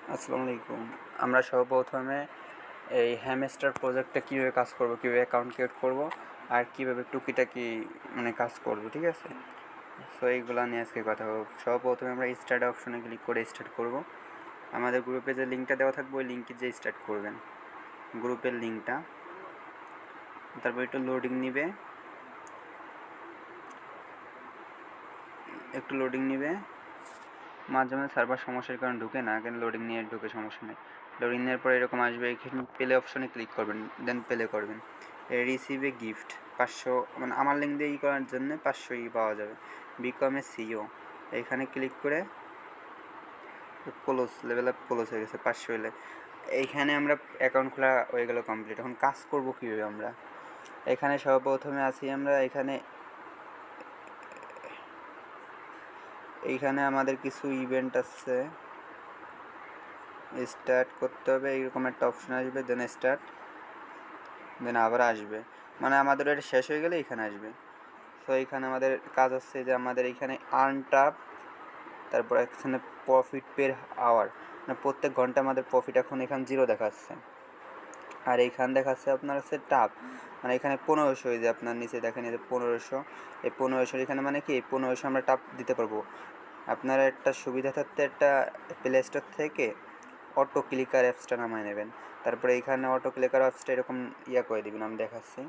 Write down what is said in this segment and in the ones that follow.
আসসালামু আলাইকুম। আমরা সর্বপ্রথমে এই হ্যামস্টার প্রজেক্টটা কীভাবে কাজ করব, কীভাবে অ্যাকাউন্ট ক্রিয়েট করব আর কীভাবে টুকিটাকি কাজ করব, ঠিক আছে? সো এইগুলো নিয়ে আজকে কথা বলব। সর্বপ্রথমে আমরা স্টার্ট অপশনে ক্লিক করে স্টার্ট করব। আমাদের গ্রুপে যে লিঙ্কটা দেওয়া থাকবে ওই লিঙ্কে যে স্টার্ট করবেন গ্রুপের লিঙ্কটা। তারপর একটু লোডিং নিবে, মাঝে মাঝে সার্ভার সমস্যার কারণে ঢুকে না, কিন্তু লোডিং নিয়ে ঢুকে সমস্যা নেই। লোডিং নেওয়ার পরে এরকম আসবে, এখানে প্লে অপশনে ক্লিক করবেন, দেন প্লে করবেন। রিসিভে গিফট 500, আমার লিঙ্ক দিয়ে করার জন্য 500 পাওয়া যাবে। বিকম এ সিও এইখানে ক্লিক করে ক্লোজ, লেভেল আপ ক্লোজ হয়ে গেছে 500 হলে। এইখানে আমরা অ্যাকাউন্ট খোলা হয়ে গেল কমপ্লিট। এখন কাজ করব কীভাবে আমরা? এখানে সর্বপ্রথমে আসি আমরা, এইখানে আমাদের কিছু ইভেন্ট আছে, স্টার্ট করতে হবে। এইরকম একটা অপশন আসবে, দেন স্টার্ট, দেন আবার আসবে, আমাদের এটা শেষ হয়ে গেলে এখানে আসবে। সো এইখানে আমাদের কাজ হচ্ছে যে আমাদের এইখানে আর্ন টাপ, তারপর এখানে প্রফিট পের আওয়ার, প্রত্যেক ঘন্টা আমাদের প্রফিট এখন এখানে 0 দেখাচ্ছে। আর এইখানে দেখাচ্ছে আপনার হচ্ছে টাপ, এখানে 1500, এই যে আপনার নিচে দেখেন এই যে 1500, এই 1500 এখানে কি এই 1500 আমরা টাপ দিতে পারবো। আপনারা একটা সুবিধা থাকতে একটা প্লে স্টোর থেকে অটো ক্লিকার অ্যাপসটা নামায় নেবেন। তারপরে এইখানে অটো ক্লিকার অ্যাপসটা এরকম করে দিবেন, আমি দেখাচ্ছি।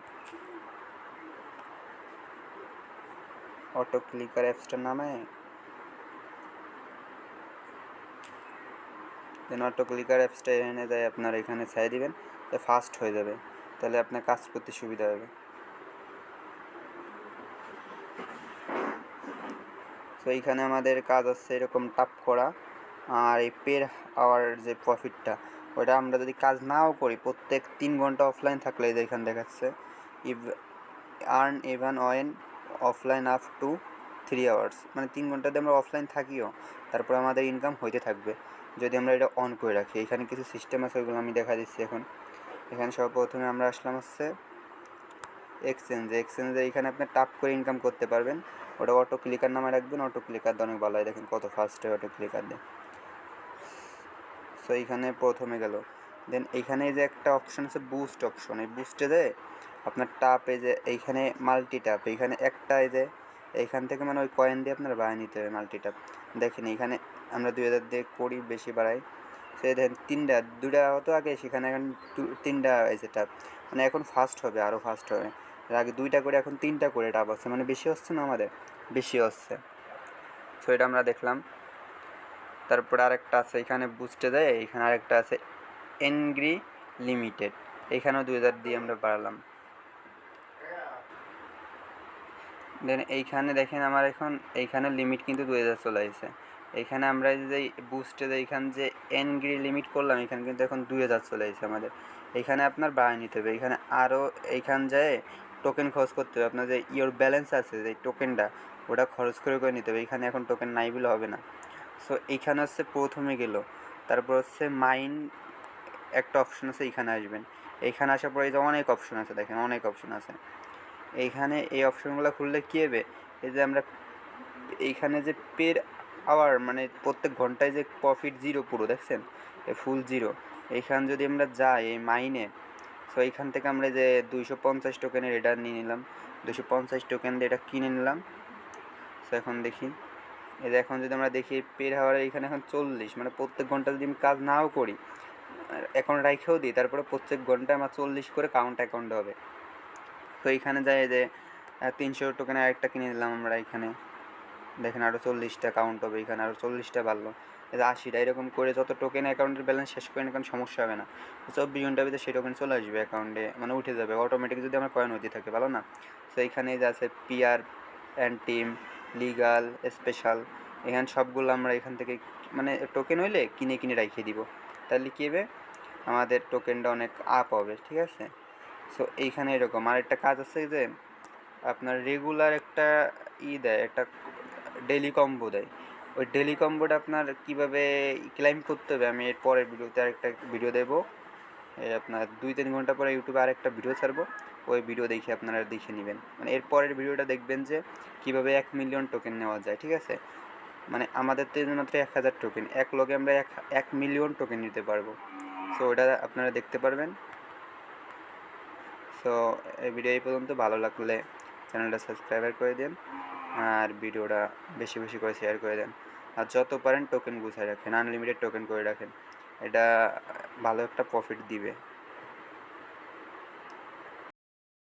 অটো ক্লিকার অ্যাপসটা নামায় দেন অটো ক্লিকার অ্যাপসটা এনে যায় আপনার এখানে ছাই দিবেন, তো ফাস্ট হয়ে যাবে, তাহলে আপনার কাজ করতে সুবিধা হবে। তো এইখানে আমাদের কাজ আছে এরকম টাপ করা, আর এই পের আওয়ার যে প্রফিটটা, ওটা আমরা যদি কাজ নাও করি, প্রত্যেক 3 ঘন্টা অফলাইন থাকলে এখানে দেখাচ্ছে earn even when offline up to 3 hours, 3 ঘন্টাতে আমরা অফলাইন থাকিও, তারপর আমাদের ইনকাম হইতে থাকবে যদি আমরা এটা অন করে রাখি। এখানে কিছু সিস্টেম আছে, ওইগুলো আমি দেখা দিচ্ছি এখন। এখানে সর্বপ্রথমে আমরা আসলাম হচ্ছে এক্সচেঞ্জে এইখানে আপনি টাপ করে ইনকাম করতে পারবেন। ওটা অটো ক্লিকার নামে রাখবেন, অটো ক্লিকার অনেক ভালো হয়, দেখেন কত ফাস্টে অটো ক্লিকার দেয়। সো এইখানে প্রথমে গেল, দেন এইখানে যে একটা অপশন আছে বুস্ট অপশন, এই বুস্টে দেয় আপনার টাপ, এই যে এইখানে মাল্টি টাপ, এইখানে একটা এই যে এইখান থেকে ওই কয়েন দিয়ে আপনার বাড়ায় নিতে হবে মাল্টি টাপ। দেখেন এইখানে আমরা 2000 দিয়ে করি, বেশি বাড়াই। সে দেখেন 2টা হতো আগে, সেখানে এখন 3টা হয়েছে টাপ, এখন ফাস্ট হবে, আরও ফাস্ট হবে। আগে 2টা করে এখন 3টা করে টাপ হচ্ছে, বেশি হচ্ছে না, আমাদের বেশি হচ্ছে। সো এটা আমরা দেখলাম। তারপরে আরেকটা আছে এখানে বুস্টে দেয়, এখানে আরেকটা আছে এনগ্রি লিমিটেড, এইখানেও 2000 দিয়ে আমরা বাড়ালাম। দেন এইখানে দেখেন আমার এখন এইখানে লিমিট কিন্তু 2000 চলে আসছে। এইখানে আমরা যে বুস্টে এইখানে যে এনগ্রি লিমিট করলাম, এখানে কিন্তু এখন 2000 চলে আসছে আমাদের। এইখানে আপনার বাড়ায় নিতে হবে, এখানে আরও এইখান যায় টোকেন খরচ করতে হবে। আপনার যে ইওর ব্যালেন্স আছে যে টোকেনটা, ওটা খরচ করে নিতে হবে। এখানে এখন টোকেন নাই বলে হবে না। সো এইখানে হচ্ছে প্রথমে গেল, তারপর হচ্ছে মাইন একটা অপশন আছে, এইখানে আসবেন। এইখানে আসার পরে এই যে অনেক অপশন আছে, দেখেন অনেক অপশন আছে। এইখানে এই অপশনগুলো খুললে কী হবে, এই যে আমরা এইখানে যে পের আওয়ার, প্রত্যেক ঘন্টায় যে প্রফিট 0 পুরো দেখছেন, এই ফুল 0। এইখান যদি আমরা যাই এই মাইনে, সো এইখান থেকে আমরা যে 250 টোকেনের এটা নিয়ে নিলাম, 250 টোকেন দিয়ে এটা কিনে নিলাম। সো এখন দেখি, এই যে এখন যদি আমরা দেখি পের আওয়ার এইখানে এখন 40, প্রত্যেক ঘন্টা যদি আমি কাজ নাও করি, অ্যাকাউন্ট রাখেও দিই, তারপরে প্রত্যেক ঘন্টায় আমার 40 করে কাউন্ট অ্যাকাউন্ট হবে। তো এইখানে যায় যে 300 টোকেনে আরেকটা কিনে নিলাম আমরা, এখানে দেখেন আরও 40টা কাউন্ট হবে, এখানে আরও 40টা বাড়লো, এই যে 80টা। এরকম করে যত টোকেন অ্যাকাউন্টের ব্যালেন্স শেষ করেন, এখন সমস্যা হবে না। 24 ঘন্টার ভিতরে সেই টোকেন চলে আসবে অ্যাকাউন্টে, উঠে যাবে অটোমেটিক যদি আমার কয়েন হতে থাকে, ভালো না? তো এইখানে যে আছে PR and team, legal, special, এখানে সবগুলো আমরা এখান থেকে টোকেন হইলে কিনে রাখিয়ে দিব, তাহলে কী হবে, আমাদের টোকেনটা অনেক আপ হবে, ঠিক আছে? সো এইখানে এরকম আরেকটা কাজ আছে যে আপনার রেগুলার একটা দেয়, একটা ডেলি কম্বো দেয়। ওই ডেলি কম্বোটা আপনার কীভাবে ক্লাইম করতে হবে, আমি এর পরের ভিডিওতে আরেকটা ভিডিও দেবো। আপনার 2-3 ঘন্টা পরে ইউটিউবে আরেকটা ভিডিও ছাড়বো, ওই ভিডিও দেখে আপনারা দেখে নেবেন। এর পরের ভিডিওটা দেখবেন যে কীভাবে 1 মিলিয়ন টোকেন নেওয়া যায়, ঠিক আছে? মানে আমাদের তো মাত্র 1000 টোকেন, এক লগে আমরা 1 মিলিয়ন টোকেন নিতে পারবো। সো ওটা আপনারা দেখতে পারবেন। সো এই ভিডিও এই পর্যন্ত, ভালো লাগলে চ্যানেলটা সাবস্ক্রাইবার করে দেন আর ভিডিওটা বেশি বেশি করে শেয়ার করে দেন। আর যত পারেন টোকেন গুছায় রাখেন, আনলিমিটেড টোকেন করে রাখেন, এটা ভালো একটা প্রফিট দিবে।